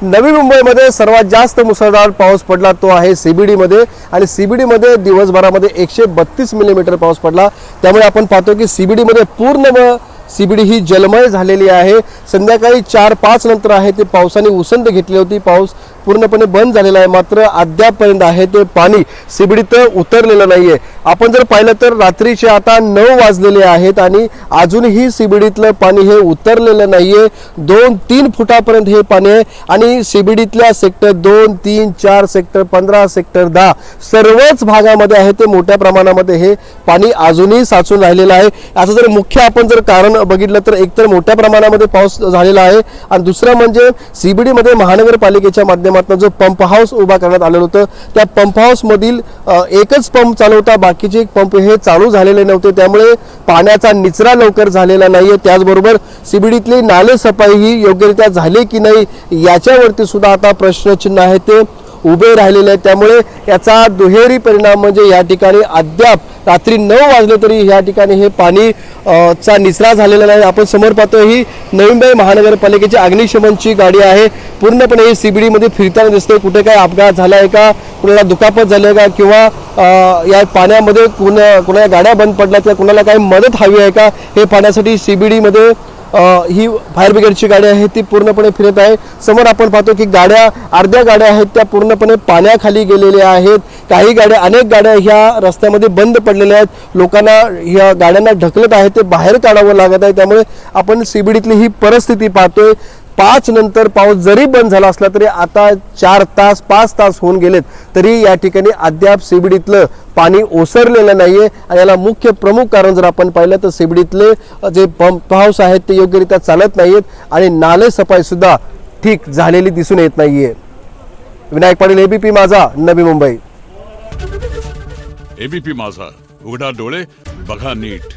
नवी मुंबईमध्ये सर्वात जास्त मुसळधार पाऊस पडला तो आहे सीबीडी मध्ये आणि सीबीडी मध्ये दिवसभरामध्ये 132 मिलीमीटर पाऊस पडला। त्यामुळे आपण पाहतो की सीबीडी मध्ये पूर्ण सीबीडी ही जलमय झालेली आहे। संध्याकाळी 4-5 नंतर आहे ते पावसाने उसंत घेतली होती, पाऊस पूर्णपणे बंद झालेला आहे, मात्र अद्यापपर्यंत आहे ते पाणी सीबीडीत उतरलेलं नाहीये। आपण जर पाहिलं तर रात्रीचे आता 9 वाजलेले आहेत आणि अजूनही सीबीडीतलं पाणी हे उतरलेलं नाहीये। 2-3 फुटापर्यंत हे पाणी आहे आणि सीबीडीतल्या सेक्टर 2, 3, 4, सेक्टर 15, सेक्टर 10 सर्वच भागामध्ये आहे ते मोठ्या प्रमाणामध्ये हे पाणी अजूनही साचून राहिलेलं आहे। असं जर मुख्य आपण जर कारण बघितलं तर एकतर मोठ्या प्रमाणामध्ये पाऊस झालेला आहे आणि दुसरं म्हणजे सीबीडी मध्ये महानगरपालिकेच्या माध्यमातून जो पंप हाऊस उभा करण्यात आलेलं होतं त्या पंप हाऊस मधील एकच पंप चालू होता, बाकीचे पंप हे चालू झालेले नव्हते, त्यामुळे पाण्याचा निचरा लवकर झालेला नाहीये। त्याचबरोबर सीबीडीतली नाले सफाई ही योग्यरित्या झाली की नाही याच्यावरती सुद्धा आता प्रश्नचिन्ह आहे ते उभे राहिलेले आहेत। त्यामुळे याचा दुहेरी परिणाम म्हणजे या ठिकाणी अद्याप रात्री 9 वाजले तरी या ठिकाणी हे पाणी चा निचरा झालेला नाही। आपण समोर पाहतो ही नवी मुंबई महानगरपालिकेची अग्निशमनची गाडी आहे, पूर्णपणे ही सीबीडी मध्ये फिरताना दिसते। कुठे काय अपघात झाला आहे का, कुणाला दुखापत झाली आहे का, किंवा या पाण्यामध्ये कुणाला गाड्या बंद पडल्या तर कुणाला काही मदत हवी आहे का, हे पाहण्यासाठी सीबीडी मध्ये ही फायर ब्रिगेडची गाडी आहे ती पूर्णपणे फिरत आहे। समोर आपण पाहतो की अर्ध्या गाड्या आहेत त्या पूर्णपणे पाण्याखाली गेलेल्या आहेत, काही गाड्या अनेक गाड्या ह्या रस्त्यामध्ये बंद पडलेल्या आहेत, लोकांना ह्या गाड्यांना ढकलत आहे ते बाहेर काढावं लागत आहे। त्यामुळे आपण सीबीडीतली ही परिस्थिती पाहतोय। 5 नंतर पाऊस जरी बंद झाला असला तरी आता 4 तास 5 तास होऊन गेलेत तरी या ठिकाणी अद्याप सीबीडीतलं पाणी ओसरलेलं नाहीये आणि याला मुख्य प्रमुख कारण जर आपण पाहिलं तर सीबीडीतले जे पंप हाऊस आहेत ते योग्यरित्या चालत नाहीयेत आणि नाले सफाई सुद्धा ठीक झालेली दिसून येत नाहीये। विनायक पाटील, एबीपी माझा, नवी मुंबई। एबीपी माझा, उघडा डोळे बघा नीट।